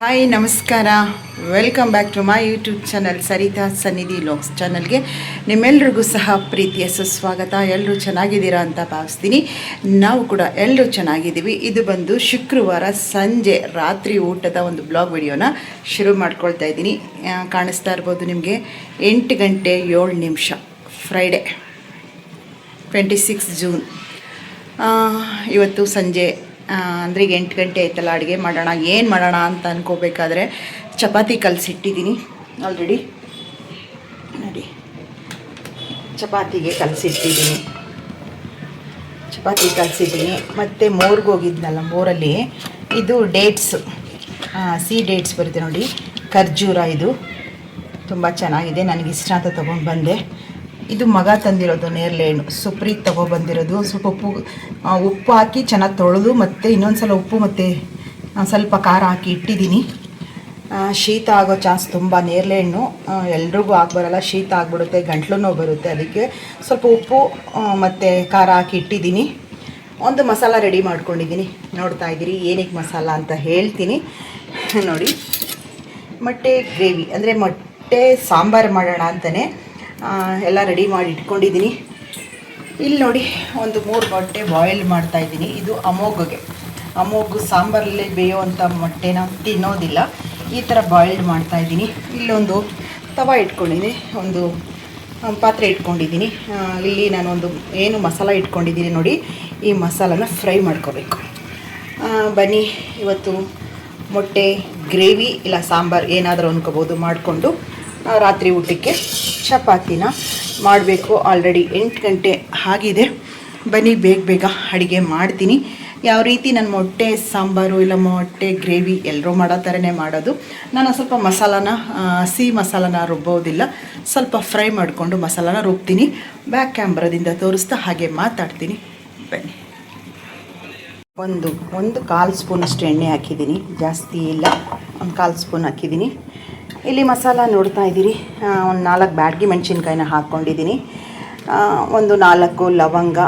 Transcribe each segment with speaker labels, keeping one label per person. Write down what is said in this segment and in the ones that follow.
Speaker 1: Hi ನಮಸ್ಕಾರ. Welcome back to my YouTube channel Saritha Sannidhi logs ಚಾನಲ್ಗೆ ನಿಮ್ಮೆಲ್ರಿಗೂ ಸಹ ಪ್ರೀತಿಯ ಸುಸ್ವಾಗತ. ಎಲ್ಲರೂ ಚೆನ್ನಾಗಿದ್ದೀರಾ ಅಂತ ಭಾವಿಸ್ತೀನಿ. ನಾವು ಕೂಡ ಎಲ್ಲರೂ ಚೆನ್ನಾಗಿದ್ದೀವಿ. ಇದು ಬಂದು ಶುಕ್ರವಾರ ಸಂಜೆ ರಾತ್ರಿ ಊಟದ ಒಂದು ಬ್ಲಾಗ್ ವಿಡಿಯೋನ ಶುರು ಮಾಡ್ಕೊಳ್ತಾ ಇದ್ದೀನಿ. ಕಾಣಿಸ್ತಾ ಇರ್ಬೋದು ನಿಮಗೆ 8 ಗಂಟೆ 7 ನಿಮಿಷ, ಫ್ರೈಡೆ 26 ಜೂನ್. ಇವತ್ತು ಸಂಜೆ ಅಂದರೆ ಈಗ 8 ಗಂಟೆ ಆಯ್ತಲ್ಲ, ಅಡುಗೆ ಮಾಡೋಣ, ಏನು ಮಾಡೋಣ ಅಂತ ಅಂದ್ಕೋಬೇಕಾದ್ರೆ ಚಪಾತಿ ಕಲಸಿಟ್ಟಿದ್ದೀನಿ ಆಲ್ರೆಡಿ. ನೋಡಿ, ಚಪಾತಿ ಕಲಸಿದ್ದೀನಿ. ಮತ್ತು ಮೋರ್ಗೆ ಹೋಗಿದ್ನಲ್ಲ, ಮೋರಲ್ಲಿ ಇದು ಡೇಟ್ಸು, ಡೇಟ್ಸ್ ಬರುತ್ತೆ ನೋಡಿ, ಖರ್ಜೂರ. ಇದು ತುಂಬ ಚೆನ್ನಾಗಿದೆ, ನನಗಿಷ್ಟ ಅಂತ ತೊಗೊಂಡು ಬಂದೆ. ಇದು ಮಗ ತಂದಿರೋದು, ನೇರಳೆ ಹಣ್ಣು ಸುಪ್ರೀತ್ ತೊಗೊಬಂದಿರೋದು. ಸ್ವಲ್ಪ ಉಪ್ಪು ಹಾಕಿ ಚೆನ್ನಾಗಿ ತೊಳೆದು, ಮತ್ತು ಇನ್ನೊಂದು ಸಲ ಉಪ್ಪು ಮತ್ತು ಸ್ವಲ್ಪ ಖಾರ ಹಾಕಿ ಇಟ್ಟಿದ್ದೀನಿ. ಶೀತ ಆಗೋ ಚಾನ್ಸ್ ತುಂಬ. ನೇರಳೆ ಹಣ್ಣು ಎಲ್ರಿಗೂ ಆಗಬರಲ್ಲ, ಶೀತ ಆಗಿಬಿಡುತ್ತೆ, ಗಂಟ್ಲು ನೋವು ಬರುತ್ತೆ. ಅದಕ್ಕೆ ಸ್ವಲ್ಪ ಉಪ್ಪು ಮತ್ತು ಖಾರ ಹಾಕಿ ಇಟ್ಟಿದ್ದೀನಿ. ಒಂದು ಮಸಾಲ ರೆಡಿ ಮಾಡ್ಕೊಂಡಿದ್ದೀನಿ, ನೋಡ್ತಾ ಇದ್ದೀರಿ. ಏನಕ್ಕೆ ಮಸಾಲ ಅಂತ ಹೇಳ್ತೀನಿ ನೋಡಿ. ಮೊಟ್ಟೆ ಗ್ರೇವಿ ಅಂದರೆ ಮೊಟ್ಟೆ ಸಾಂಬಾರು ಮಾಡೋಣ ಅಂತಲೇ ಎಲ್ಲ ರೆಡಿ ಮಾಡಿ ಇಟ್ಕೊಂಡಿದ್ದೀನಿ. ಇಲ್ಲಿ ನೋಡಿ, ಒಂದು 3 ಮೊಟ್ಟೆ ಬಾಯ್ಲ್ ಮಾಡ್ತಾಯಿದ್ದೀನಿ. ಇದು ಅಮೋಘು ಸಾಂಬಾರಲ್ಲಿ ಬೇಯುವಂಥ ಮೊಟ್ಟೆನ ತಿನ್ನೋದಿಲ್ಲ, ಈ ಥರ ಬಾಯ್ಲ್ಡ್ ಮಾಡ್ತಾಯಿದ್ದೀನಿ. ಇಲ್ಲೊಂದು ತವ ಇಟ್ಕೊಂಡಿದ್ದೀನಿ, ಒಂದು ಪಾತ್ರೆ ಇಟ್ಕೊಂಡಿದ್ದೀನಿ. ಇಲ್ಲಿ ನಾನೊಂದು ಏನು ಮಸಾಲ ಇಟ್ಕೊಂಡಿದ್ದೀನಿ ನೋಡಿ, ಈ ಮಸಾಲನ ಫ್ರೈ ಮಾಡ್ಕೋಬೇಕು. ಬನ್ನಿ, ಇವತ್ತು ಮೊಟ್ಟೆ ಗ್ರೇವಿ ಇಲ್ಲ ಸಾಂಬಾರು ಏನಾದರೂ ಅನ್ಕೋಬೋದು ಮಾಡಿಕೊಂಡು ರಾತ್ರಿ ಊಟಕ್ಕೆ ಚಪಾತಿನ ಮಾಡಬೇಕು. ಆಲ್ರೆಡಿ 8 ಗಂಟೆ ಆಗಿದೆ. ಬನ್ನಿ, ಬೇಗ ಅಡುಗೆ ಮಾಡ್ತೀನಿ. ಯಾವ ರೀತಿ ನಾನು ಮೊಟ್ಟೆ ಸಾಂಬಾರು ಇಲ್ಲ ಮೊಟ್ಟೆ ಗ್ರೇವಿ ಎಲ್ಲರೂ ಮಾಡೋ ಥರನೇ ಮಾಡೋದು. ನಾನು ಸ್ವಲ್ಪ ಮಸಾಲಾನ, ಹಸಿ ಮಸಾಲಾನ ರುಬ್ಬೋದಿಲ್ಲ, ಸ್ವಲ್ಪ ಫ್ರೈ ಮಾಡಿಕೊಂಡು ಮಸಾಲಾನ ರುಬ್ತೀನಿ. ಬ್ಯಾಕ್ ಕ್ಯಾಮ್ರಾದಿಂದ ತೋರಿಸ್ತಾ ಹಾಗೆ ಮಾತಾಡ್ತೀನಿ. ಬನ್ನಿ. ಒಂದು 1/4 ಸ್ಪೂನಷ್ಟು ಎಣ್ಣೆ ಹಾಕಿದ್ದೀನಿ, ಜಾಸ್ತಿ ಇಲ್ಲ, ಒಂದು 1/4 ಸ್ಪೂನ್ ಹಾಕಿದ್ದೀನಿ. ಇಲ್ಲಿ ಮಸಾಲ ನೋಡ್ತಾ ಇದ್ದೀರಿ. ಒಂದು 4 ಬ್ಯಾಡಗಿ ಮೆಣಸಿನ್ಕಾಯಿನ ಹಾಕ್ಕೊಂಡಿದ್ದೀನಿ. ಒಂದು 4 ಲವಂಗ,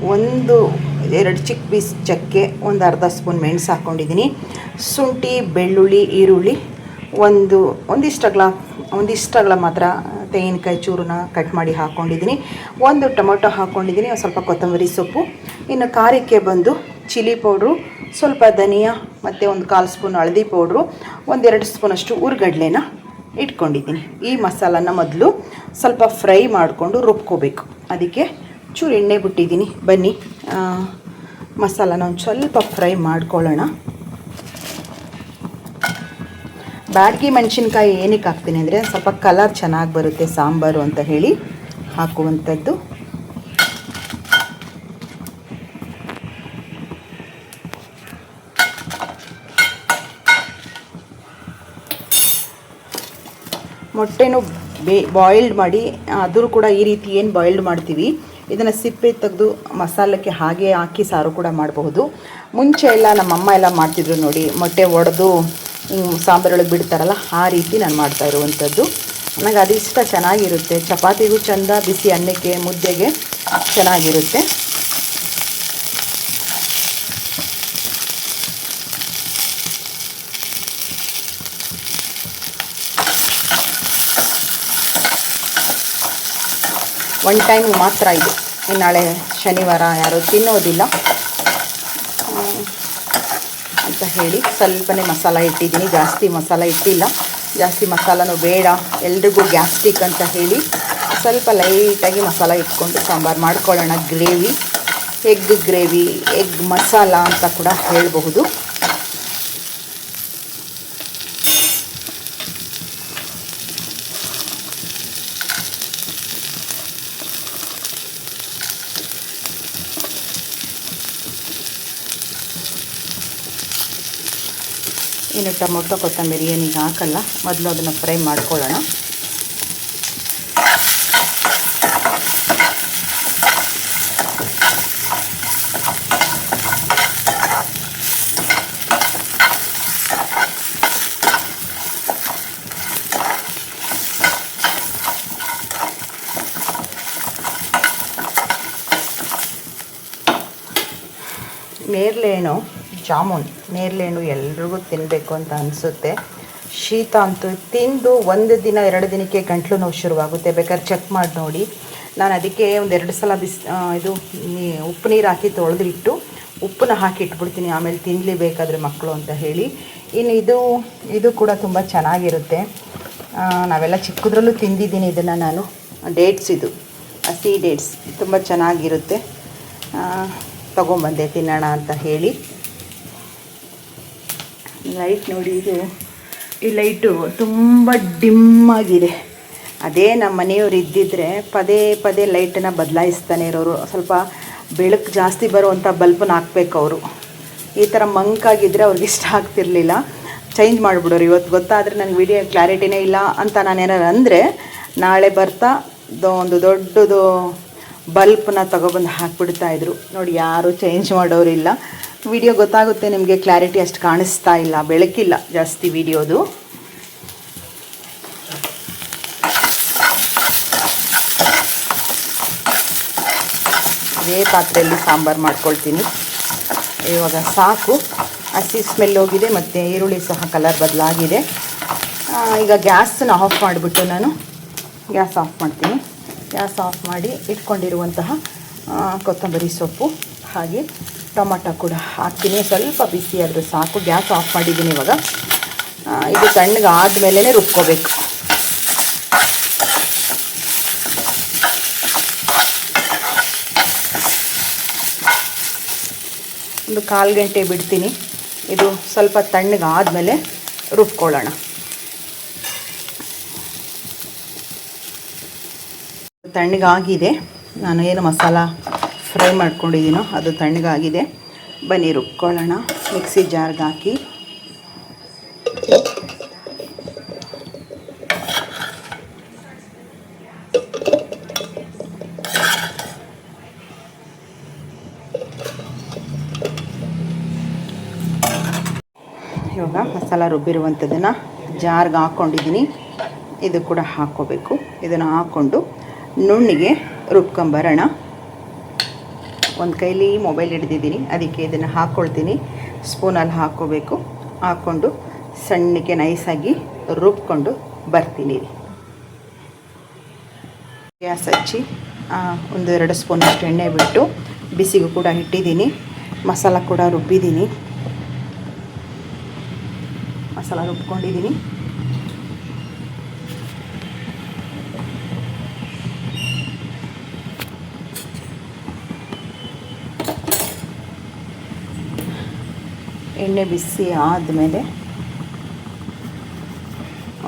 Speaker 1: 2 ಚಿಕ್ಕ ಪೀಸ್ ಚಕ್ಕೆ, ಒಂದು ಅರ್ಧ ಸ್ಪೂನ್ ಮೆಣಸು ಹಾಕ್ಕೊಂಡಿದ್ದೀನಿ. ಶುಂಠಿ, ಬೆಳ್ಳುಳ್ಳಿ, ಈರುಳ್ಳಿ, ಒಂದಿಷ್ಟಗಳ ಮಾತ್ರ ತೆಂಗಿನಕಾಯಿ ಚೂರನ್ನ ಕಟ್ ಮಾಡಿ ಹಾಕ್ಕೊಂಡಿದ್ದೀನಿ. ಒಂದು ಟೊಮೊಟೊ ಹಾಕ್ಕೊಂಡಿದ್ದೀನಿ, ಸ್ವಲ್ಪ ಕೊತ್ತಂಬರಿ ಸೊಪ್ಪು. ಇನ್ನು ಖಾರಕ್ಕೆ ಬಂದು ಚಿಲ್ಲಿ ಪೌಡ್ರು, ಸ್ವಲ್ಪ ಧನಿಯಾ, ಮತ್ತು ಒಂದು 1/4 ಸ್ಪೂನ್ ಹಳದಿ ಪೌಡ್ರು, 1-2 ಸ್ಪೂನಷ್ಟು ಹುರ್ಗಡ್ಲೆನ ಇಟ್ಕೊಂಡಿದ್ದೀನಿ. ಈ ಮಸಾಲನ ಮೊದಲು ಸ್ವಲ್ಪ ಫ್ರೈ ಮಾಡಿಕೊಂಡು ರುಬ್ಕೋಬೇಕು. ಅದಕ್ಕೆ ಚೂರು ಎಣ್ಣೆ ಬಿಟ್ಟಿದ್ದೀನಿ. ಬನ್ನಿ, ಮಸಾಲಾನ ಒಂದು ಸ್ವಲ್ಪ ಫ್ರೈ ಮಾಡ್ಕೊಳ್ಳೋಣ. ಬ್ಯಾಡಗಿ ಮೆಣಸಿನ್ಕಾಯಿ ಏನಕ್ಕೆ ಹಾಕ್ತೀನಿ ಅಂದರೆ ಸ್ವಲ್ಪ ಕಲರ್ ಚೆನ್ನಾಗಿ ಬರುತ್ತೆ ಸಾಂಬಾರು ಅಂತ ಹೇಳಿ ಹಾಕುವಂಥದ್ದು. ಮೊಟ್ಟೆನೂ ಬಾಯ್ಲ್ಡ್ ಮಾಡಿ, ಆದರೂ ಕೂಡ ಈ ರೀತಿ ಏನು ಬಾಯ್ಲ್ಡ್ ಮಾಡ್ತೀವಿ, ಇದನ್ನು ಸಿಪ್ಪೆ ತೆಗೆದು ಮಸಾಲಕ್ಕೆ ಹಾಗೆ ಹಾಕಿ ಸಾರು ಕೂಡ ಮಾಡಬಹುದು. ಮುಂಚೆ ಎಲ್ಲ ನಮ್ಮಮ್ಮ ಎಲ್ಲ ಮಾಡ್ತಿದ್ರು ನೋಡಿ, ಮೊಟ್ಟೆ ಒಡೆದು ಸಾಂಬಾರೊಳಗೆ ಬಿಡ್ತಾರಲ್ಲ, ಆ ರೀತಿ ನಾನು ಮಾಡ್ತಾ ಇರುವಂಥದ್ದು. ನನಗೆ ಅದು ಇಷ್ಟ, ಚೆನ್ನಾಗಿರುತ್ತೆ. ಚಪಾತಿಗೂ ಚೆಂದ, ಬಿಸಿ ಅನ್ನಕ್ಕೆ, ಮುದ್ದೆಗೆ ಚೆನ್ನಾಗಿರುತ್ತೆ. ಒನ್ ಟೈಮ್ ಮಾತ್ರ ಇದು, ನಾಳೆ ಶನಿವಾರ ಯಾರೂ ತಿನ್ನೋದಿಲ್ಲ ಅಂತ ಹೇಳಿ ಸ್ವಲ್ಪನೇ ಮಸಾಲ ಇಟ್ಟಿದ್ದೀನಿ, ಜಾಸ್ತಿ ಮಸಾಲ ಇಟ್ಟಿಲ್ಲ. ಜಾಸ್ತಿ ಮಸಾಲನೂ ಬೇಡ, ಎಲ್ರಿಗೂ ಗ್ಯಾಸ್ಟ್ರಿಕ್ ಅಂತ ಹೇಳಿ ಸ್ವಲ್ಪ ಲೈಟಾಗಿ ಮಸಾಲ ಇಟ್ಕೊಂಡು ಸಾಂಬಾರು ಮಾಡ್ಕೊಳ್ಳೋಣ. ಗ್ರೇವಿ, ಎಗ್ ಮಸಾಲ ಅಂತ ಕೂಡ ಹೇಳಬಹುದು. ಇನ್ನು ಟೊಮೊಟೊ ಕೊತ್ತಂಬರಿ ಏನೀಗ ಹಾಕಲ್ಲ, ಮೊದಲು ಅದನ್ನು ಫ್ರೈ ಮಾಡ್ಕೊಳ್ಳೋಣ. ನೇರಳೆ ಹಣ್ಣು ಜಾಮೂನ್, ನೇರಳೆ ಹಣ್ಣು ಎಲ್ರಿಗೂ ತಿನ್ನಬೇಕು ಅಂತ ಅನಿಸುತ್ತೆ. ಶೀತ ಅಂತೂ ತಿಂದು 1 ದಿನ 2 ದಿನಕ್ಕೆ ಗಂಟ್ಲು ನೋವು ಶುರುವಾಗುತ್ತೆ. ಬೇಕಾದ್ರೆ ಚೆಕ್ ಮಾಡಿ ನೋಡಿ. ನಾನು ಅದಕ್ಕೆ 1-2 ಸಲ ಉಪ್ಪು ನೀರು ಹಾಕಿ ತೊಳೆದಿಟ್ಟು ಉಪ್ಪನ್ನ ಹಾಕಿ ಇಟ್ಬಿಡ್ತೀನಿ, ಆಮೇಲೆ ತಿನ್ನಲಿ ಬೇಕಾದರೆ ಮಕ್ಕಳು ಅಂತ ಹೇಳಿ. ಇನ್ನು ಇದು ಕೂಡ ತುಂಬ ಚೆನ್ನಾಗಿರುತ್ತೆ. ನಾವೆಲ್ಲ ಚಿಕ್ಕದ್ರಲ್ಲೂ ತಿಂದಿದ್ದೀನಿ ಇದನ್ನು ನಾನು. ಡೇಟ್ಸ್, ಇದು ಹಸಿ ಡೇಟ್ಸ್ ತುಂಬ ಚೆನ್ನಾಗಿರುತ್ತೆ. ತೊಗೊಂಬಂದೆ ತಿನ್ನೋಣ ಅಂತ ಹೇಳಿ. ಲೈಟ್ ನೋಡಿ, ಈ ಲೈಟು ತುಂಬ ಡಿಮ್ಮಾಗಿದೆ. ಅದೇ ನಮ್ಮ ಮನೆಯವರು ಇದ್ದಿದ್ದರೆ ಪದೇ ಪದೇ ಲೈಟನ್ನು ಬದಲಾಯಿಸ್ತಾನೆ ಇರೋರು. ಸ್ವಲ್ಪ ಬೆಳಕು ಜಾಸ್ತಿ ಬರುವಂಥ ಬಲ್ಬನ್ನ ಹಾಕ್ಬೇಕು ಅವರು. ಈ ಥರ ಮಂಕಾಗಿದ್ದರೆ ಅವ್ರಿಗೆ ಇಷ್ಟ ಆಗ್ತಿರ್ಲಿಲ್ಲ, ಚೇಂಜ್ ಮಾಡಿಬಿಡೋರು. ಇವತ್ತು ಗೊತ್ತಾದರೆ ನನಗೆ ವಿಡಿಯೋ ಕ್ಲಾರಿಟಿನೇ ಇಲ್ಲ ಅಂತ ನಾನು ಏನಾರು ಅಂದರೆ ನಾಳೆ ಬರ್ತಾ ಒಂದು ದೊಡ್ಡದು ಬಲ್ಪನ್ನ ತೊಗೊಬಂದು ಹಾಕ್ಬಿಡ್ತಾಯಿದ್ರು. ನೋಡಿ, ಯಾರೂ ಚೇಂಜ್ ಮಾಡೋರಿಲ್ಲ. ವಿಡಿಯೋ ಗೊತ್ತಾಗುತ್ತೆ ನಿಮಗೆ, ಕ್ಲಾರಿಟಿ ಅಷ್ಟು ಕಾಣಿಸ್ತಾ ಇಲ್ಲ, ಬೆಳಕಿಲ್ಲ ಜಾಸ್ತಿ ವಿಡಿಯೋದು. ಅದೇ ಪಾತ್ರೆಯಲ್ಲಿ ಸಾಂಬಾರು ಮಾಡ್ಕೊಳ್ತೀನಿ. ಇವಾಗ ಸಾಕು, ಹಸಿ ಸ್ಮೆಲ್ ಹೋಗಿದೆ ಮತ್ತು ಈರುಳ್ಳಿ ಸಹ ಕಲರ್ ಬದಲಾಗಿದೆ. ಈಗ ಗ್ಯಾಸನ್ನ ಆಫ್ ಮಾಡಿಬಿಟ್ಟು ನಾನು ಗ್ಯಾಸ್ ಆಫ್ ಮಾಡ್ತೀನಿ. ಗ್ಯಾಸ್ ಆಫ್ ಮಾಡಿ ಇಟ್ಕೊಂಡಿರುವಂತಹ ಕೊತ್ತಂಬರಿ ಸೊಪ್ಪು ಹಾಗೆ ಟೊಮಟೊ ಕೂಡ ಹಾಕ್ತೀನಿ. ಸ್ವಲ್ಪ ಬಿಸಿ ಆದರೆ ಸಾಕು. ಗ್ಯಾಸ್ ಆಫ್ ಮಾಡಿದ್ದೀನಿ ಇವಾಗ. ಇದು ತಣ್ಣಗೆ ಆದಮೇಲೆ ರುಬ್ಕೋಬೇಕು. ಒಂದು 1/4 ಗಂಟೆ ಬಿಡ್ತೀನಿ. ಇದು ಸ್ವಲ್ಪ ತಣ್ಣಗೆ ಆದಮೇಲೆ ರುಬ್ಕೊಳ್ಳೋಣ. ತಣ್ಣಗಾಗಿದೆ. ನಾನು ಏನು ಮಸಾಲ ಫ್ರೈ ಮಾಡ್ಕೊಂಡಿದ್ದೀನೋ ಅದು ತಣ್ಣಗಾಗಿದೆ. ಬನ್ನಿ ರುಬ್ಕೊಳ್ಳೋಣ. ಮಿಕ್ಸಿ ಜಾರ್ಗೆ ಹಾಕಿ ಇವಾಗ ಮಸಾಲ ರುಬ್ಬಿರುವಂಥದ್ದನ್ನು ಜಾರ್ಗೆ ಹಾಕ್ಕೊಂಡಿದ್ದೀನಿ. ಇದು ಕೂಡ ಹಾಕ್ಕೋಬೇಕು. ಇದನ್ನು ಹಾಕ್ಕೊಂಡು ನುಣ್ಣಿಗೆ ರುಬ್ಕೊಂಬರೋಣ. ಒಂದು ಕೈಲಿ ಮೊಬೈಲ್ ಹಿಡ್ದಿದ್ದೀನಿ, ಅದಕ್ಕೆ ಇದನ್ನು ಹಾಕ್ಕೊಳ್ತೀನಿ. ಸ್ಪೂನಲ್ಲಿ ಹಾಕ್ಕೋಬೇಕು. ಹಾಕ್ಕೊಂಡು ಸಣ್ಣಕ್ಕೆ ನೈಸಾಗಿ ರುಬ್ಕೊಂಡು ಬರ್ತೀನಿ. ಗ್ಯಾಸ್ ಹಚ್ಚಿ 1-2 ಸ್ಪೂನಷ್ಟು ಎಣ್ಣೆ ಬಿಟ್ಟು ಬಿಸಿಗೂ ಕೂಡ ಇಟ್ಟಿದ್ದೀನಿ. ಮಸಾಲ ಕೂಡ ರುಬ್ಬಿದ್ದೀನಿ. ಮಸಾಲ ರುಬ್ಕೊಂಡಿದ್ದೀನಿ. ಎಣ್ಣೆ ಬಿಸಿ ಆದಮೇಲೆ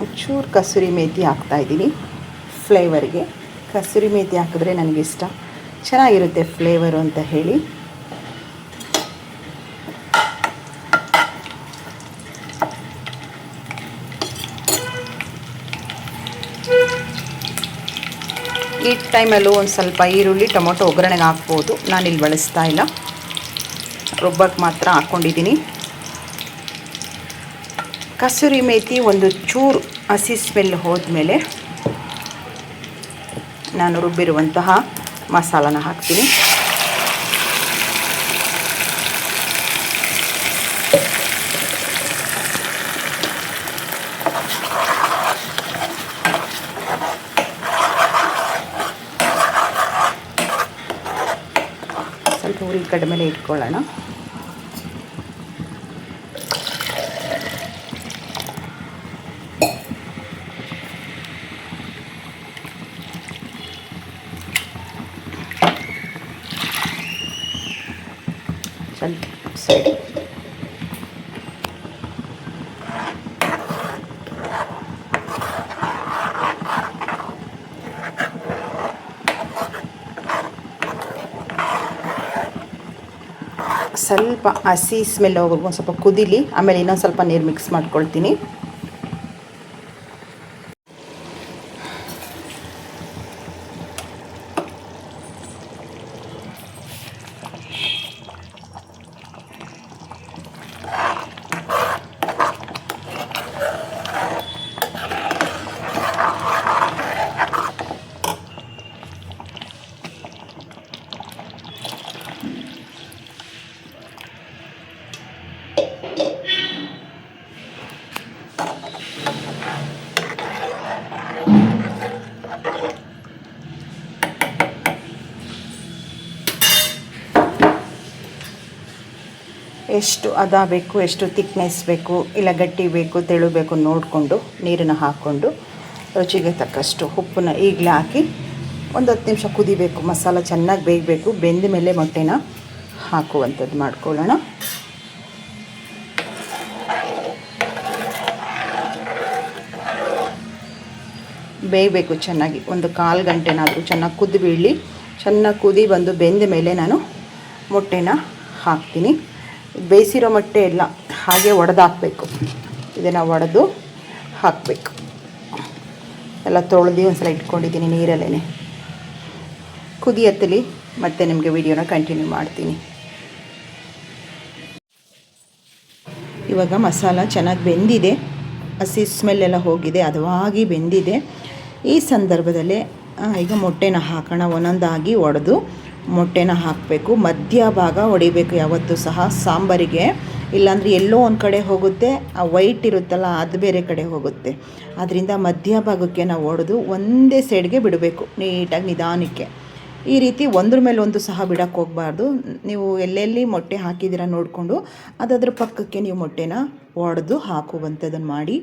Speaker 1: ಒಂಚೂರು ಕಸೂರಿ ಮೇಥಿ ಹಾಕ್ತಾಯಿದ್ದೀನಿ ಫ್ಲೇವರ್ಗೆ. ಕಸೂರಿ ಮೇಥಿ ಹಾಕಿದ್ರೆ ನನಗಿಷ್ಟ, ಚೆನ್ನಾಗಿರುತ್ತೆ ಫ್ಲೇವರು ಅಂತ ಹೇಳಿ. ಈ ಟೈಮಲ್ಲೂ ಒಂದು ಸ್ವಲ್ಪ ಈರುಳ್ಳಿ ಟೊಮೊಟೊ ಒಗ್ಗರಣೆಗೆ ಹಾಕ್ಬೋದು. ನಾನಿಲ್ಲಿ ಬಳಸ್ತಾ ಇಲ್ಲ, ರುಬ್ಬಕ್ಕೆ ಮಾತ್ರ ಹಾಕ್ಕೊಂಡಿದ್ದೀನಿ. ಕಸೂರಿ ಮೇಥಿ ಒಂದು ಚೂರು ಹಸಿ ಸ್ಮೆಲ್ ಹೋದ್ಮೇಲೆ ನಾನು ರುಬ್ಬಿರುವಂತಹ ಮಸಾಲನ ಹಾಕ್ತೀನಿ. ಸ್ವಲ್ಪ ಉರಿ ಕಡಿಮೆ ಇಟ್ಕೊಳ್ಳೋಣ. ಸೈಡ್ ಸ್ವಲ್ಪ ಹಸಿ ಸ್ಮೆಲ್ ಹೋಗೋದು, ಒಂದು ಸ್ವಲ್ಪ ಕುದೀಲಿ. ಆಮೇಲೆ ಇನ್ನೊಂದು ಸ್ವಲ್ಪ ನೀರು ಮಿಕ್ಸ್ ಮಾಡ್ಕೊಳ್ತೀನಿ. ಎಷ್ಟು ಹದ ಬೇಕು, ಎಷ್ಟು ತಿಕ್ನೆಸ್ ಬೇಕು, ಇಲ್ಲ ಗಟ್ಟಿ ಬೇಕು, ತೆಳು ಬೇಕು ನೋಡಿಕೊಂಡು ನೀರನ್ನು ಹಾಕ್ಕೊಂಡು ರುಚಿಗೆ ತಕ್ಕಷ್ಟು ಉಪ್ಪನ್ನ ಈಗಲೇ ಹಾಕಿ ಒಂದು 10 ನಿಮಿಷ ಕುದಿಬೇಕು. ಮಸಾಲ ಚೆನ್ನಾಗಿ ಬೇಯಬೇಕು. ಬೆಂದ ಮೇಲೆ ಮೊಟ್ಟೆನ ಹಾಕುವಂಥದ್ದು ಮಾಡ್ಕೊಳ್ಳೋಣ. ಬೇಯಬೇಕು ಚೆನ್ನಾಗಿ, ಒಂದು 1/4 ಗಂಟೆನಾದರೂ ಚೆನ್ನಾಗಿ ಕುದ್ದು ಬೀಳಲಿ. ಚೆನ್ನಾಗಿ ಕುದಿ ಬಂದು ಬೆಂದ ಮೇಲೆ ನಾನು ಮೊಟ್ಟೆನ ಹಾಕ್ತೀನಿ. ಬೇಯಿಸಿರೋ ಮೊಟ್ಟೆ ಎಲ್ಲ ಹಾಗೆ ಒಡೆದಾಕಬೇಕು. ಇದನ್ನು ಒಡೆದು ಹಾಕಬೇಕು. ಎಲ್ಲ ತೊಳೆದು ಒಂದು ಸಲ ಇಟ್ಕೊಂಡಿದ್ದೀನಿ ನೀರಲ್ಲೇ. ಕುದಿ ಹತ್ತಲಿ ಮತ್ತೆ ನಿಮಗೆ ವಿಡಿಯೋನ ಕಂಟಿನ್ಯೂ ಮಾಡ್ತೀನಿ. ಇವಾಗ ಮಸಾಲ ಚೆನ್ನಾಗಿ ಬೆಂದಿದೆ, ಹಸಿ ಸ್ಮೆಲ್ಲೆಲ್ಲ ಹೋಗಿದೆ, ಹದವಾಗಿ ಬೆಂದಿದೆ. ಈ ಸಂದರ್ಭದಲ್ಲಿ ಈಗ ಮೊಟ್ಟೆನ ಹಾಕೋಣ. ಒಂದೊಂದಾಗಿ ಒಡೆದು ಮೊಟ್ಟೆನ ಹಾಕಬೇಕು. ಮಧ್ಯ ಭಾಗ ಹೊಡಿಬೇಕು ಯಾವತ್ತೂ ಸಹ ಸಾಂಬಾರಿಗೆ, ಇಲ್ಲಾಂದರೆ ಎಲ್ಲೋ ಒಂದು ಕಡೆ ಹೋಗುತ್ತೆ, ಆ ವೈಟ್ ಇರುತ್ತಲ್ಲ ಅದು ಬೇರೆ ಕಡೆ ಹೋಗುತ್ತೆ. ಅದರಿಂದ ಮಧ್ಯ ಭಾಗಕ್ಕೆ ನಾವು ಒಡೆದು ಒಂದೇ ಸೈಡ್ಗೆ ಬಿಡಬೇಕು, ನೀಟಾಗಿ ನಿಧಾನಕ್ಕೆ. ಈ ರೀತಿ ಒಂದ್ರ ಮೇಲೆ ಒಂದು ಸಹ ಬಿಡೋಕ್ಕೆ ಹೋಗಬಾರ್ದು. ನೀವು ಎಲ್ಲೆಲ್ಲಿ ಮೊಟ್ಟೆ ಹಾಕಿದ್ದೀರ ನೋಡಿಕೊಂಡು ಅದರ ಪಕ್ಕಕ್ಕೆ ನೀವು ಮೊಟ್ಟೆನ ಒಡೆದು ಹಾಕುವಂಥದ್ದನ್ನು ಮಾಡಿ.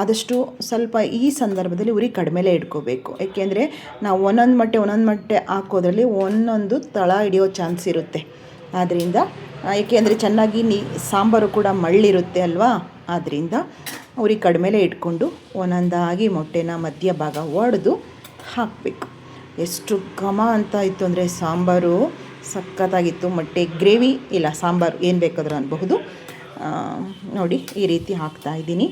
Speaker 1: ಆದಷ್ಟು ಸ್ವಲ್ಪ ಈ ಸಂದರ್ಭದಲ್ಲಿ ಉರಿ ಕಡಿಮೆಲೇ ಇಟ್ಕೋಬೇಕು. ಏಕೆಂದರೆ ನಾವು ಒಂದೊಂದು ಮೊಟ್ಟೆ ಹಾಕೋದ್ರಲ್ಲಿ ಒಂದೊಂದು ತಳ ಹಿಡಿಯೋ ಚಾನ್ಸ್ ಇರುತ್ತೆ. ಆದ್ದರಿಂದ ಏಕೆಂದರೆ ಚೆನ್ನಾಗಿ ಸಾಂಬಾರು ಕೂಡ ಮಳ್ಳಿರುತ್ತೆ ಅಲ್ವಾ, ಆದ್ದರಿಂದ ಉರಿ ಕಡಿಮೆಲೇ ಇಟ್ಕೊಂಡು ಒಂದೊಂದಾಗಿ ಮೊಟ್ಟೆನ ಮಧ್ಯ ಭಾಗ ಒಡೆದು ಹಾಕಬೇಕು. ಎಷ್ಟು ಘಮ ಅಂತ ಇತ್ತು ಅಂದರೆ ಸಾಂಬಾರು ಸಖತ್ತಾಗಿತ್ತು. ಮೊಟ್ಟೆ ಗ್ರೇವಿ ಇಲ್ಲ ಸಾಂಬಾರು ಏನು ಬೇಕಾದರೂ ಅನ್ಬಹುದು. ನೋಡಿ ಈ ರೀತಿ ಹಾಕ್ತಾಯಿದ್ದೀನಿ.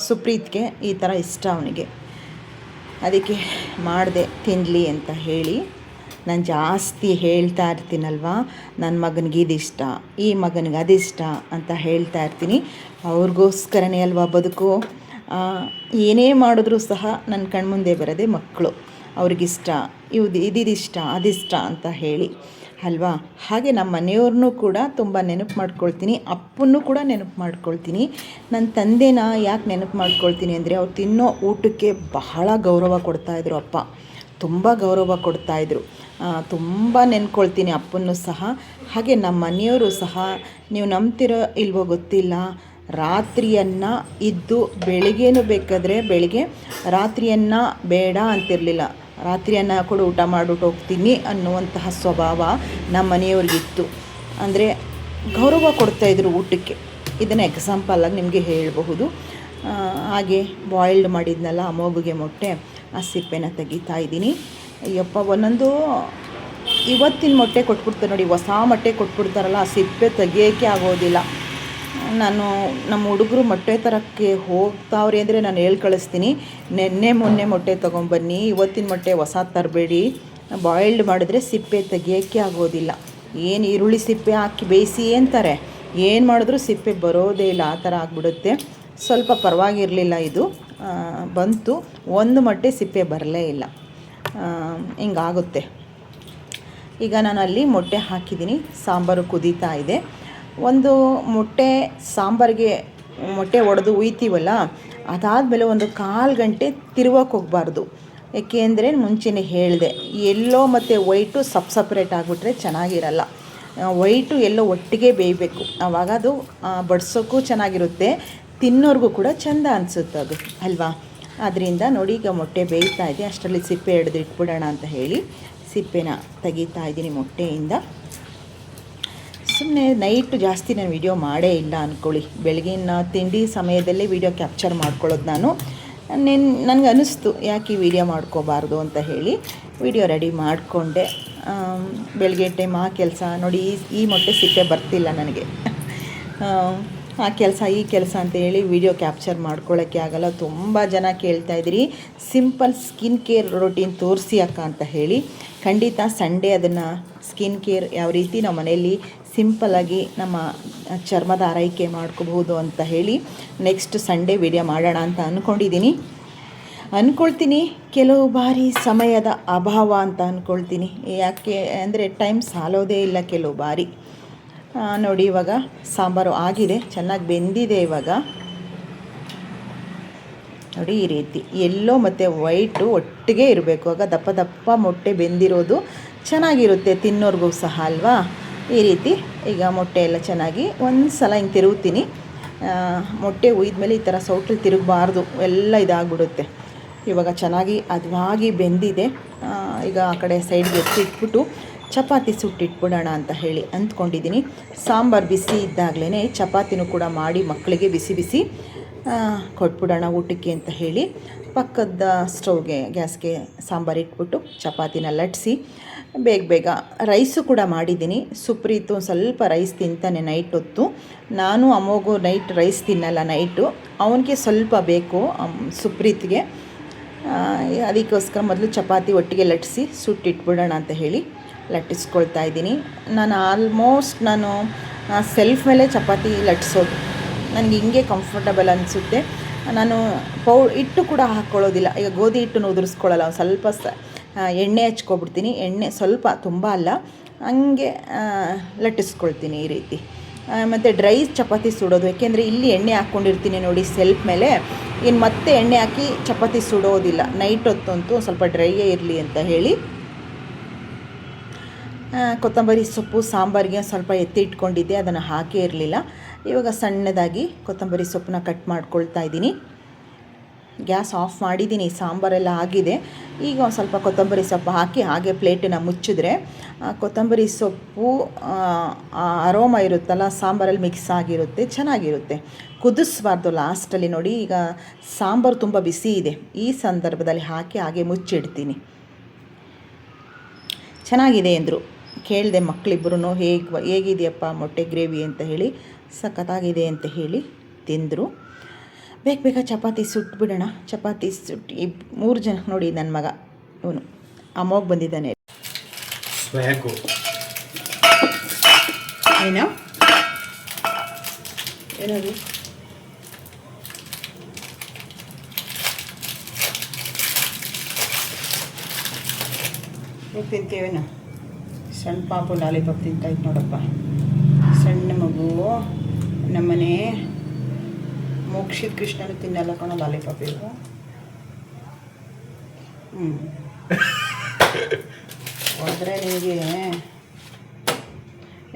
Speaker 1: ಸುಪ್ರೀತ್ಗೆ ಈ ಥರ ಇಷ್ಟ ಅವನಿಗೆ, ಅದಕ್ಕೆ ಮಾಡಿದೆ ತಿನ್ನಲಿ ಅಂತ ಹೇಳಿ. ನಾನು ಜಾಸ್ತಿ ಹೇಳ್ತಾ ಇರ್ತೀನಲ್ವ, ನನ್ನ ಮಗನಿಗೆ ಇದಿಷ್ಟ, ಈ ಮಗನಿಗೆ ಅದಿಷ್ಟ ಅಂತ ಹೇಳ್ತಾ ಇರ್ತೀನಿ. ಅವ್ರಿಗೋಸ್ಕರನೇ ಅಲ್ವಾ ಬದುಕು. ಏನೇ ಮಾಡಿದ್ರೂ ಸಹ ನನ್ನ ಕಣ್ಮುಂದೆ ಬರೋದೇ ಮಕ್ಕಳು. ಅವ್ರಿಗಿಷ್ಟ, ಇದಿಷ್ಟ ಅದಿಷ್ಟ ಅಂತ ಹೇಳಿ ಅಲ್ವಾ. ಹಾಗೆ ನಮ್ಮ ಮನೆಯವ್ರನ್ನೂ ಕೂಡ ತುಂಬ ನೆನಪು ಮಾಡ್ಕೊಳ್ತೀನಿ, ಅಪ್ಪನ್ನೂ ಕೂಡ ನೆನಪು ಮಾಡ್ಕೊಳ್ತೀನಿ. ನನ್ನ ತಂದೆನ ಯಾಕೆ ನೆನಪು ಮಾಡ್ಕೊಳ್ತೀನಿ ಅಂದರೆ, ಅವ್ರು ತಿನ್ನೋ ಊಟಕ್ಕೆ ಬಹಳ ಗೌರವ ಕೊಡ್ತಾಯಿದ್ರು. ಅಪ್ಪ ತುಂಬ ಗೌರವ ಕೊಡ್ತಾಯಿದ್ರು. ತುಂಬ ನೆನ್ಕೊಳ್ತೀನಿ ಅಪ್ಪನ್ನೂ ಸಹ. ಹಾಗೆ ನಮ್ಮ ಮನೆಯವರು ಸಹ, ನೀವು ನಂಬ್ತಿರೋ ಇಲ್ವೋ ಗೊತ್ತಿಲ್ಲ, ರಾತ್ರಿಯನ್ನು ಇದ್ದು ಬೆಳಿಗ್ಗೆನೂ ಬೇಕಾದರೆ ಬೆಳಿಗ್ಗೆ ರಾತ್ರಿಯನ್ನು ಬೇಡ ಅಂತಿರಲಿಲ್ಲ. ರಾತ್ರಿಯನ್ನು ಕೂಡ ಊಟ ಮಾಡಿಬಿಟ್ಟು ಹೋಗ್ತೀನಿ ಅನ್ನುವಂತಹ ಸ್ವಭಾವ ನಮ್ಮ ಮನೆಯವ್ರಿಗಿತ್ತು. ಅಂದರೆ ಗೌರವ ಕೊಡ್ತಾಯಿದ್ರು ಊಟಕ್ಕೆ. ಇದನ್ನು ಎಕ್ಸಾಂಪಲಾಗಿ ನಿಮಗೆ ಹೇಳಬಹುದು. ಹಾಗೆ ಬಾಯ್ಲ್ಡ್ ಮಾಡಿದ್ನಲ್ಲ ಆ ಮಗುಗೆ ಮೊಟ್ಟೆ, ಆ ಸಿಪ್ಪೆನ ತೆಗಿತಾ ಇದ್ದೀನಿ. ಅಯ್ಯಪ್ಪ, ಒಂದೊಂದು ಇವತ್ತಿನ ಮೊಟ್ಟೆ ಕೊಟ್ಬಿಡ್ತಾರೆ ನೋಡಿ, ಹೊಸ ಮೊಟ್ಟೆ ಕೊಟ್ಬಿಡ್ತಾರಲ್ಲ, ಆ ಸಿಪ್ಪೆ ತೆಗಿಯೋಕ್ಕೆ ಆಗೋದಿಲ್ಲ. ನಾನು ನಮ್ಮ ಹುಡುಗರು ಮೊಟ್ಟೆ ತರೋಕ್ಕೆ ಹೋಗ್ತಾವ್ರಿ ಅಂದರೆ ನಾನು ಹೇಳಿ ಕಳಿಸ್ತೀನಿ, ಮೊನ್ನೆ ಮೊಟ್ಟೆ ತೊಗೊಂಬನ್ನಿ, ಇವತ್ತಿನ ಮೊಟ್ಟೆ ಹೊಸ ತರಬೇಡಿ, ಬಾಯ್ಲ್ಡ್ ಮಾಡಿದ್ರೆ ಸಿಪ್ಪೆ ತೆಗಿಯೋಕ್ಕೆ ಆಗೋದಿಲ್ಲ. ಏನು ಈರುಳ್ಳಿ ಸಿಪ್ಪೆ ಹಾಕಿ ಬೇಯಿಸಿ ಅಂತಾರೆ, ಏನು ಮಾಡಿದ್ರೂ ಸಿಪ್ಪೆ ಬರೋದೇ ಇಲ್ಲ, ಆ ಥರ ಆಗಿಬಿಡುತ್ತೆ. ಸ್ವಲ್ಪ ಪರವಾಗಿರಲಿಲ್ಲ, ಇದು ಬಂತು. ಒಂದು ಮೊಟ್ಟೆ ಸಿಪ್ಪೆ ಬರಲೇ ಇಲ್ಲ, ಹಿಂಗಾಗುತ್ತೆ. ಈಗ ನಾನು ಅಲ್ಲಿ ಮೊಟ್ಟೆ ಹಾಕಿದ್ದೀನಿ, ಸಾಂಬಾರು ಕುದೀತಾ ಇದೆ. ಒಂದು ಮೊಟ್ಟೆ ಸಾಂಬಾರಿಗೆ ಮೊಟ್ಟೆ ಒಡೆದು ಉಯ್ತೀವಲ್ಲ, ಅದಾದಮೇಲೆ ಒಂದು 1/4 ಗಂಟೆ ತಿರುವಕ್ಕೆ ಹೋಗಬಾರ್ದು. ಏಕೆ ಅಂದರೆ ಮುಂಚೆನೇ ಹೇಳಿದೆ, ಎಲ್ಲೋ ಮತ್ತು ವೈಟು ಸಪ್ರೇಟ್ ಆಗಿಬಿಟ್ರೆ ಚೆನ್ನಾಗಿರಲ್ಲ. ವೈಟು ಎಲ್ಲೋ ಒಟ್ಟಿಗೆ ಬೇಯಬೇಕು, ಆವಾಗ ಅದು ಬಡಿಸೋಕ್ಕೂ ಚೆನ್ನಾಗಿರುತ್ತೆ, ತಿನ್ನೋರ್ಗೂ ಕೂಡ ಚೆಂದ ಅನಿಸುತ್ತೆ ಅದು ಅಲ್ವಾ. ಅದರಿಂದ ನೋಡಿ, ಈಗ ಮೊಟ್ಟೆ ಬೇಯ್ತಾ ಇದೆ, ಅಷ್ಟರಲ್ಲಿ ಸಿಪ್ಪೆ ಹಿಡಿದು ಇಟ್ಬಿಡೋಣ ಅಂತ ಹೇಳಿ ಸಿಪ್ಪೆನ ತೆಗಿತಾ ಇದ್ದೀನಿ ಮೊಟ್ಟೆಯಿಂದ. ಸುಮ್ಮನೆ ನೈಟು ಜಾಸ್ತಿ ನಾನು ವಿಡಿಯೋ ಮಾಡೇ ಇಲ್ಲ ಅಂದ್ಕೊಳ್ಳಿ. ಬೆಳಗಿನ ತಿಂಡಿ ಸಮಯದಲ್ಲೇ ವಿಡಿಯೋ ಕ್ಯಾಪ್ಚರ್ ಮಾಡ್ಕೊಳ್ಳೋದು ನಾನು. ನನಗೆ ಅನ್ನಿಸ್ತು ಯಾಕೆ ಈ ವಿಡಿಯೋ ಮಾಡ್ಕೋಬಾರ್ದು ಅಂತ ಹೇಳಿ ವಿಡಿಯೋ ರೆಡಿ ಮಾಡಿಕೊಂಡೆ. ಬೆಳಗ್ಗೆ ಟೈಮ್ ಆ ಕೆಲಸ ನೋಡಿ, ಈ ಮೊಟ್ಟೆ ಸಿಪ್ಪೆ ಬರ್ತಿಲ್ಲ ನನಗೆ. ಆ ಕೆಲಸ ಈ ಕೆಲಸ ಅಂತ ಹೇಳಿ ವಿಡಿಯೋ ಕ್ಯಾಪ್ಚರ್ ಮಾಡ್ಕೊಳ್ಳೋಕ್ಕೆ ಆಗಲ್ಲ. ತುಂಬ ಜನ ಕೇಳ್ತಾಯಿದ್ದೀರಿ ಸಿಂಪಲ್ ಸ್ಕಿನ್ ಕೇರ್ ರೊಟೀನ್ ತೋರಿಸಿ ಅಕ್ಕ ಅಂತ ಹೇಳಿ. ಖಂಡಿತ ಸಂಡೇ ಅದನ್ನು ಸ್ಕಿನ್ ಕೇರ್ ಯಾವ ರೀತಿ ನಮ್ಮ ಮನೆಯಲ್ಲಿ ಸಿಂಪಲ್ಲಾಗಿ ನಮ್ಮ ಚರ್ಮದ ಆರೈಕೆ ಮಾಡ್ಕೋಬಹುದು ಅಂತ ಹೇಳಿ ನೆಕ್ಸ್ಟ್ ಸಂಡೇ ವಿಡಿಯೋ ಮಾಡೋಣ ಅಂತ ಅಂದ್ಕೊಳ್ತೀನಿ. ಕೆಲವು ಬಾರಿ ಸಮಯದ ಅಭಾವ ಅಂತ ಅಂದ್ಕೊಳ್ತೀನಿ. ಯಾಕೆ ಅಂದರೆ ಟೈಮ್ ಸಾಲೋದೇ ಇಲ್ಲ ಕೆಲವು ಬಾರಿ. ನೋಡಿ ಇವಾಗ ಸಾಂಬಾರು ಆಗಿದೆ, ಚೆನ್ನಾಗಿ ಬೆಂದಿದೆ. ಇವಾಗ ನೋಡಿ ಈ ರೀತಿ ಎಲ್ಲೋ ಮತ್ತು ವೈಟು ಒಟ್ಟಿಗೆ ಇರಬೇಕು. ಆಗ ದಪ್ಪ ದಪ್ಪ ಮೊಟ್ಟೆ ಬೆಂದಿರೋದು ಚೆನ್ನಾಗಿರುತ್ತೆ ತಿನ್ನೋರ್ಗೂ ಸಹ ಅಲ್ವಾ. ಈ ರೀತಿ ಈಗ ಮೊಟ್ಟೆ ಎಲ್ಲ ಚೆನ್ನಾಗಿ ಒಂದು ಸಲ ಹಿಂಗೆ ತಿರುಗ್ತೀನಿ. ಮೊಟ್ಟೆ ಹುಯ್ದ್ಮೇಲೆ ಈ ಥರ ಸೌಟಲ್ಲಿ ತಿರುಗಬಾರ್ದು, ಎಲ್ಲ ಇದಾಗ್ಬಿಡುತ್ತೆ. ಇವಾಗ ಚೆನ್ನಾಗಿ ಹದವಾಗಿ ಬೆಂದಿದೆ. ಈಗ ಆ ಕಡೆ ಸೈಡ್ಗೆ ಎತ್ತಿಟ್ಬಿಟ್ಟು ಚಪಾತಿ ಸುಟ್ಟಿಟ್ಬಿಡೋಣ ಅಂತ ಹೇಳಿ ಅಂದ್ಕೊಂಡಿದ್ದೀನಿ. ಸಾಂಬಾರು ಬಿಸಿ ಇದ್ದಾಗಲೇ ಚಪಾತಿನೂ ಕೂಡ ಮಾಡಿ ಮಕ್ಕಳಿಗೆ ಬಿಸಿ ಬಿಸಿ ಕೊಟ್ಬಿಡೋಣ ಊಟಕ್ಕೆ ಅಂತ ಹೇಳಿ ಪಕ್ಕದ ಸ್ಟವ್ಗೆ ಗ್ಯಾಸ್ಗೆ ಸಾಂಬಾರು ಇಟ್ಬಿಟ್ಟು ಚಪಾತಿನ ಲಟ್ಟಿಸಿ ಬೇಗ ರೈಸು ಕೂಡ ಮಾಡಿದ್ದೀನಿ. ಸುಪ್ರೀತು ಸ್ವಲ್ಪ ರೈಸ್ ತಿಂತಾನೆ ನೈಟ್ ಹೊತ್ತು. ನಾನು ಅಮ್ಮೋಗು ನೈಟ್ ರೈಸ್ ತಿನ್ನಲ್ಲ ನೈಟು, ಅವನಿಗೆ ಸ್ವಲ್ಪ ಬೇಕು ಸುಪ್ರೀತ್ಗೆ. ಅದಕ್ಕೋಸ್ಕರ ಮೊದಲು ಚಪಾತಿ ಒಟ್ಟಿಗೆ ಲಟ್ಟಿಸಿ ಸುಟ್ಟಿಟ್ಬಿಡೋಣ ಅಂತ ಹೇಳಿ ಲಟ್ಟಿಸ್ಕೊಳ್ತಾ ಇದ್ದೀನಿ. ನಾನು ಆಲ್ಮೋಸ್ಟ್ ಸೆಲ್ಫ್ ಮೇಲೆ ಚಪಾತಿ ಲಟ್ಟಿಸೋದು ನನಗೆ ಹಿಂಗೆ ಕಂಫರ್ಟಬಲ್ ಅನಿಸುತ್ತೆ. ನಾನು ಹಿಟ್ಟು ಕೂಡ ಹಾಕ್ಕೊಳ್ಳೋದಿಲ್ಲ. ಈಗ ಗೋಧಿ ಹಿಟ್ಟನ್ನು ಉದುರಿಸ್ಕೊಳ್ಳಲ್ಲ, ಸ್ವಲ್ಪ ಎಣ್ಣೆ ಹಚ್ಕೊಬಿಡ್ತೀನಿ. ಎಣ್ಣೆ ಸ್ವಲ್ಪ, ತುಂಬ ಅಲ್ಲ, ಹಂಗೆ ಲಟ್ಟಿಸ್ಕೊಳ್ತೀನಿ ಈ ರೀತಿ. ಮತ್ತು ಡ್ರೈ ಚಪಾತಿ ಸುಡೋದು, ಏಕೆಂದರೆ ಇಲ್ಲಿ ಎಣ್ಣೆ ಹಾಕ್ಕೊಂಡಿರ್ತೀನಿ ನೋಡಿ ಸೆಲ್ಫ್ ಮೇಲೆ. ಇನ್ನು ಮತ್ತೆ ಎಣ್ಣೆ ಹಾಕಿ ಚಪಾತಿ ಸುಡೋದಿಲ್ಲ. ನೈಟ್ ಹೊತ್ತಂತೂ ಸ್ವಲ್ಪ ಡ್ರೈಯೇ ಇರಲಿ ಅಂತ ಹೇಳಿ. ಕೊತ್ತಂಬರಿ ಸೊಪ್ಪು ಸಾಂಬಾರಿಗೆ ಸ್ವಲ್ಪ ಎತ್ತಿ ಇಟ್ಕೊಂಡಿದ್ದೆ, ಅದನ್ನು ಹಾಕೇ ಇರಲಿಲ್ಲ. ಇವಾಗ ಸಣ್ಣದಾಗಿ ಕೊತ್ತಂಬರಿ ಸೊಪ್ಪನ್ನ ಕಟ್ ಮಾಡ್ಕೊಳ್ತಾ ಇದ್ದೀನಿ. ಗ್ಯಾಸ್ ಆಫ್ ಮಾಡಿದ್ದೀನಿ, ಸಾಂಬಾರೆಲ್ಲ ಆಗಿದೆ. ಈಗ ಒಂದು ಸ್ವಲ್ಪ ಕೊತ್ತಂಬರಿ ಸೊಪ್ಪು ಹಾಕಿ ಹಾಗೆ ಪ್ಲೇಟನ್ನು ಮುಚ್ಚಿದ್ರೆ ಕೊತ್ತಂಬರಿ ಸೊಪ್ಪು ಅರೋಮ ಇರುತ್ತಲ್ಲ ಸಾಂಬಾರಲ್ಲಿ ಮಿಕ್ಸ್ ಆಗಿರುತ್ತೆ, ಚೆನ್ನಾಗಿರುತ್ತೆ. ಕುದಿಸ್ಬಾರ್ದು ಲಾಸ್ಟಲ್ಲಿ. ನೋಡಿ ಈಗ ಸಾಂಬಾರು ತುಂಬ ಬಿಸಿ ಇದೆ, ಈ ಸಂದರ್ಭದಲ್ಲಿ ಹಾಕಿ ಹಾಗೆ ಮುಚ್ಚಿಡ್ತೀನಿ. ಚೆನ್ನಾಗಿದೆ ಅಂದರು. ಕೇಳಿದೆ ಮಕ್ಕಳಿಬ್ಬರೂ ಹೇಗಿದೆಯಪ್ಪ ಮೊಟ್ಟೆ ಗ್ರೇವಿ ಅಂತ ಹೇಳಿ. ಸಖತ್ತಾಗಿದೆ ಅಂತ ಹೇಳಿ ತಿಂದರು. ಬೇಗ ಚಪಾತಿ ಸುಟ್ಬಿಡೋಣ. ಚಪಾತಿ ಸುಟ್ಟು 3 ಜನ ನೋಡಿ. ನನ್ನ ಮಗ ಇವನು ಅಮ್ಮೋಗಿ ಬಂದಿದ್ದಾನೆ. ಏನದು ತಿಂತೀವೇನು? ಸಣ್ಣ ಪಾಪು ಲಾಲಿಪಾಪ್ ತಿಂತಾಯಿತ್ತು ನೋಡಪ್ಪ. ಸಣ್ಣ ಮಗು. ನಮ್ಮನೆ ಮೋಕ್ಷಿತ್ ಕೃಷ್ಣನು ತಿನ್ನಲ್ಲ ಕಣೋ ಲಾಲಿಪಾಪ್. ಇವು ಹೋದ್ರೆ ನಿಮಗೆ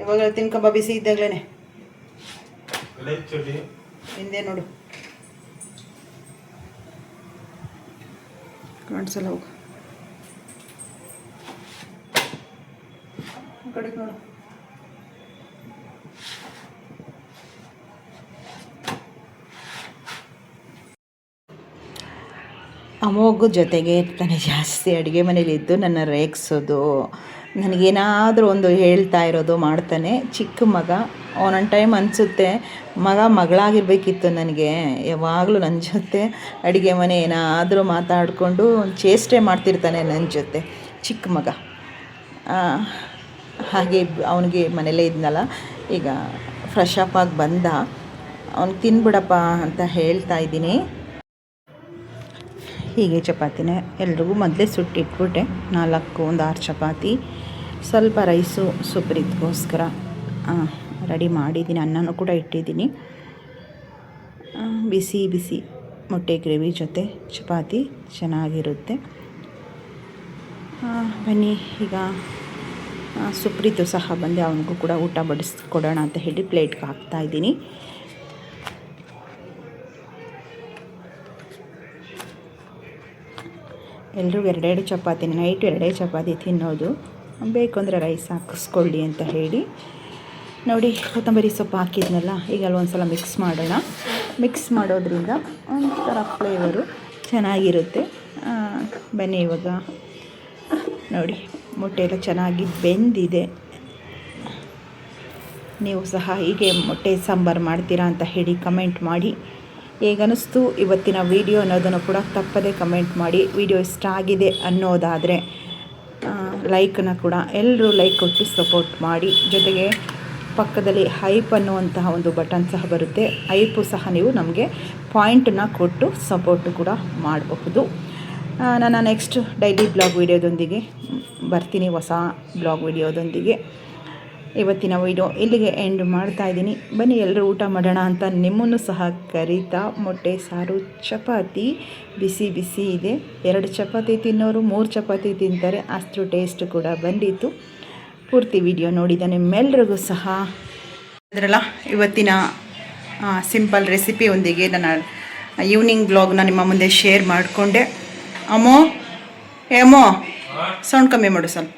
Speaker 1: ಇವಾಗ ತಿನ್ಕೊಂಬ, ಬಿಸಿ ಇದ್ದಾಗಲೇ ಹಿಂದೆ ನೋಡು ಕಾಣಿಸಲ್ಲ. ಹೋಗು ಕಡೆಗೆ ನೋಡು. ಅಮೋಘ ಜೊತೆಗೆ ಇರ್ತಾನೆ ಜಾಸ್ತಿ. ಅಡುಗೆ ಮನೇಲಿದ್ದು ನನ್ನ ರೇಗಿಸೋದು, ನನಗೇನಾದರೂ ಒಂದು ಹೇಳ್ತಾ ಇರೋದು ಮಾಡ್ತಾನೆ. ಚಿಕ್ಕ ಮಗ. ಒಂದೊಂದು ಟೈಮ್ ಅನಿಸುತ್ತೆ ಮಗಳಾಗಿರ್ಬೇಕಿತ್ತು ನನಗೆ. ಯಾವಾಗಲೂ ನನ್ನ ಜೊತೆ ಅಡುಗೆ ಮನೆ ಏನಾದರೂ ಮಾತಾಡಿಕೊಂಡು ಚೇಷ್ಟೆ ಮಾಡ್ತಿರ್ತಾನೆ ನನ್ನ ಜೊತೆ. ಚಿಕ್ಕ ಮಗ. ಹಾಗೆ ಅವನಿಗೆ ಮನೇಲೇ ಇದ್ನಲ್ಲ, ಈಗ ಫ್ರೆಶ್ ಅಪ್ ಆಗಿ ಬಂದ. ಅವ್ನಿಗೆ ತಿನ್ಬಿಡಪ್ಪ ಅಂತ ಹೇಳ್ತಾ ಇದ್ದೀನಿ. ಹೀಗೆ ಚಪಾತಿನೇ ಎಲ್ರಿಗೂ ಮೊದಲೇ ಸುಟ್ಟಿಟ್ಬಿಟ್ಟೆ. 6 ಚಪಾತಿ, ಸ್ವಲ್ಪ ರೈಸು ಸುಪ್ರೀತ್ಗೋಸ್ಕರ ರೆಡಿ ಮಾಡಿದ್ದೀನಿ. ಅನ್ನನೂ ಕೂಡ ಇಟ್ಟಿದ್ದೀನಿ. ಬಿಸಿ ಬಿಸಿ ಮೊಟ್ಟೆ ಗ್ರೇವಿ ಜೊತೆ ಚಪಾತಿ ಚೆನ್ನಾಗಿರುತ್ತೆ. ಬನ್ನಿ ಈಗ ಸುಪ್ರೀತು ಸಹ ಬಂದೆ, ಅವನಿಗೂ ಕೂಡ ಊಟ ಬಡಿಸ್ಕೊಡೋಣ ಅಂತ ಹೇಳಿ ಪ್ಲೇಟ್ಗೆ ಹಾಕ್ತಾಯಿದ್ದೀನಿ. ಎಲ್ರಿಗೂ 2 ಚಪಾತಿ, ನೈಟು 2 ಚಪಾತಿ ತಿನ್ನೋದು. ಬೇಕು ಅಂದರೆ ರೈಸ್ ಹಾಕಿಸ್ಕೊಳ್ಳಿ ಅಂತ ಹೇಳಿ. ನೋಡಿ ಕೊತ್ತಂಬರಿ ಸೊಪ್ಪು ಹಾಕಿದ್ನಲ್ಲ, ಈಗ ಅಲ್ಲೊಂದು ಸಲ ಮಿಕ್ಸ್ ಮಾಡೋಣ. ಮಿಕ್ಸ್ ಮಾಡೋದ್ರಿಂದ ಒಂಥರ ಫ್ಲೇವರು ಚೆನ್ನಾಗಿರುತ್ತೆ. ಬನ್ನಿ ಇವಾಗ ನೋಡಿ ಮೊಟ್ಟೆ ಎಲ್ಲ ಚೆನ್ನಾಗಿ ಬೆಂದಿದೆ. ನೀವು ಸಹ ಹೀಗೆ ಮೊಟ್ಟೆ ಸಾಂಬಾರು ಮಾಡ್ತೀರಾ ಅಂತ ಹೇಳಿ ಕಮೆಂಟ್ ಮಾಡಿ. ಹೇಗನ್ನಿಸ್ತು ಇವತ್ತಿನ ವಿಡಿಯೋ ಅನ್ನೋದನ್ನು ಕೂಡ ತಪ್ಪದೇ ಕಮೆಂಟ್ ಮಾಡಿ. ವಿಡಿಯೋ ಇಷ್ಟ ಆಗಿದೆ ಅನ್ನೋದಾದರೆ ಲೈಕನ್ನು ಕೂಡ ಎಲ್ಲರೂ ಲೈಕ್ ಕೊಟ್ಟು ಸಪೋರ್ಟ್ ಮಾಡಿ. ಜೊತೆಗೆ ಪಕ್ಕದಲ್ಲಿ ಹೈಪ್ ಅನ್ನುವಂತಹ ಒಂದು ಬಟನ್ ಸಹ ಬರುತ್ತೆ. ಹೈಪು ಸಹ ನೀವು ನಮಗೆ ಪಾಯಿಂಟನ್ನು ಕೊಟ್ಟು ಸಪೋರ್ಟು ಕೂಡ ಮಾಡಬಹುದು. ನಾನು ನೆಕ್ಸ್ಟ್ ಡೈಲಿ ಬ್ಲಾಗ್ ವಿಡಿಯೋದೊಂದಿಗೆ ಬರ್ತೀನಿ, ಹೊಸ ಬ್ಲಾಗ್ ವಿಡಿಯೋದೊಂದಿಗೆ. ಇವತ್ತಿನ ವಿಡಿಯೋ ಇಲ್ಲಿಗೆ ಎಂಡ್ ಮಾಡ್ತಾ ಇದ್ದೀನಿ. ಬನ್ನಿ ಎಲ್ಲರೂ ಊಟ ಮಾಡೋಣ ಅಂತ ನಿಮ್ಮನ್ನು ಸಹ ಕರೀತಾ ಮೊಟ್ಟೆ ಸಾರು ಚಪಾತಿ ಬಿಸಿ ಬಿಸಿ ಇದೆ. 2 ಚಪಾತಿ ತಿನ್ನೋರು 3 ಚಪಾತಿ ತಿಂತಾರೆ, ಅಷ್ಟು ಟೇಸ್ಟ್ ಕೂಡ ಬಂದಿತ್ತು. ಪೂರ್ತಿ ವಿಡಿಯೋ ನೋಡಿದ ನಿಮ್ಮೆಲ್ಲರಿಗೂ ಸಹ ಅದರಲ್ಲ ಇವತ್ತಿನ ಸಿಂಪಲ್ ರೆಸಿಪಿಯೊಂದಿಗೆ ನನ್ನ ಈವ್ನಿಂಗ್ ಬ್ಲಾಗ್ನ ನಿಮ್ಮ ಮುಂದೆ ಶೇರ್ ಮಾಡಿಕೊಂಡೆ. ಅಮ್ಮೋ ಸೌಂಡ್ ಕಮ್ಮಿ ಮಾಡು, ಸ್ವಲ್ಪ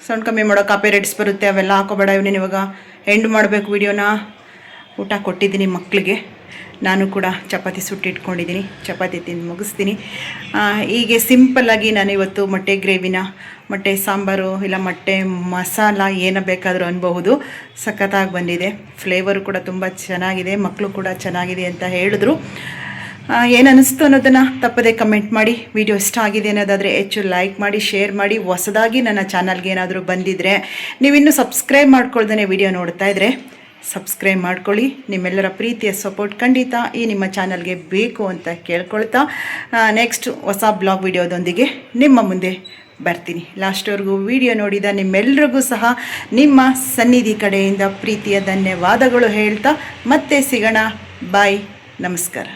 Speaker 1: ಸೌಂಡ್ ಕಮ್ಮಿ ಮಾಡೋ, ಕಾಪಿ ರೈಟ್ಸ್ ಬರುತ್ತೆ, ಅವೆಲ್ಲ ಹಾಕೋಬೇಡ. ಇವನೇನು ಇವಾಗ ಎಂಡ್ ಮಾಡಬೇಕು ವಿಡಿಯೋನ. ಊಟ ಕೊಟ್ಟಿದ್ದೀನಿ ಮಕ್ಕಳಿಗೆ, ನಾನು ಕೂಡ ಚಪಾತಿ ಸುಟ್ಟಿಟ್ಕೊಂಡಿದ್ದೀನಿ, ಚಪಾತಿ ತಿಂದು ಮುಗಿಸ್ತೀನಿ. ಹೀಗೆ ಸಿಂಪಲ್ಲಾಗಿ ನಾನು ಇವತ್ತು ಮೊಟ್ಟೆ ಗ್ರೇವಿನ, ಮೊಟ್ಟೆ ಸಾಂಬಾರು ಇಲ್ಲ ಮೊಟ್ಟೆ ಮಸಾಲ ಏನು ಬೇಕಾದರೂ ಅನ್ಬಹುದು. ಸಖತ್ತಾಗಿ ಬಂದಿದೆ, ಫ್ಲೇವರು ಕೂಡ ತುಂಬ ಚೆನ್ನಾಗಿದೆ, ಮಕ್ಕಳು ಕೂಡ ಚೆನ್ನಾಗಿದೆ ಅಂತ ಹೇಳಿದ್ರು. ಏನು ಅನ್ನಿಸ್ತು ಅನ್ನೋದನ್ನು ತಪ್ಪದೇ ಕಮೆಂಟ್ ಮಾಡಿ. ವಿಡಿಯೋ ಇಷ್ಟ ಆಗಿದೆ ಅನ್ನೋದಾದರೆ ಹೆಚ್ಚು ಲೈಕ್ ಮಾಡಿ, ಶೇರ್ ಮಾಡಿ. ಹೊಸದಾಗಿ ನನ್ನ ಚಾನಲ್ಗೆ ಏನಾದರೂ ಬಂದಿದ್ದರೆ, ನೀವಿನ್ನೂ ಸಬ್ಸ್ಕ್ರೈಬ್ ಮಾಡ್ಕೊಳ್ದೇ ವಿಡಿಯೋ ನೋಡ್ತಾ ಇದ್ದರೆ ಸಬ್ಸ್ಕ್ರೈಬ್ ಮಾಡ್ಕೊಳ್ಳಿ. ನಿಮ್ಮೆಲ್ಲರ ಪ್ರೀತಿಯ ಸಪೋರ್ಟ್ ಖಂಡಿತ ಈ ನಿಮ್ಮ ಚಾನಲ್ಗೆ ಬೇಕು ಅಂತ ಕೇಳ್ಕೊಳ್ತಾ ನೆಕ್ಸ್ಟ್ ಹೊಸ ಬ್ಲಾಗ್ ವಿಡಿಯೋದೊಂದಿಗೆ ನಿಮ್ಮ ಮುಂದೆ ಬರ್ತೀನಿ. ಲಾಸ್ಟ್ವರೆಗೂ ವಿಡಿಯೋ ನೋಡಿದ ನಿಮ್ಮೆಲ್ಲರಿಗೂ ಸಹ ನಿಮ್ಮ ಸನ್ನಿಧಿ ಕಡೆಯಿಂದ ಪ್ರೀತಿಯ ಧನ್ಯವಾದಗಳು ಹೇಳ್ತಾ ಮತ್ತೆ ಸಿಗೋಣ. ಬಾಯ್, ನಮಸ್ಕಾರ.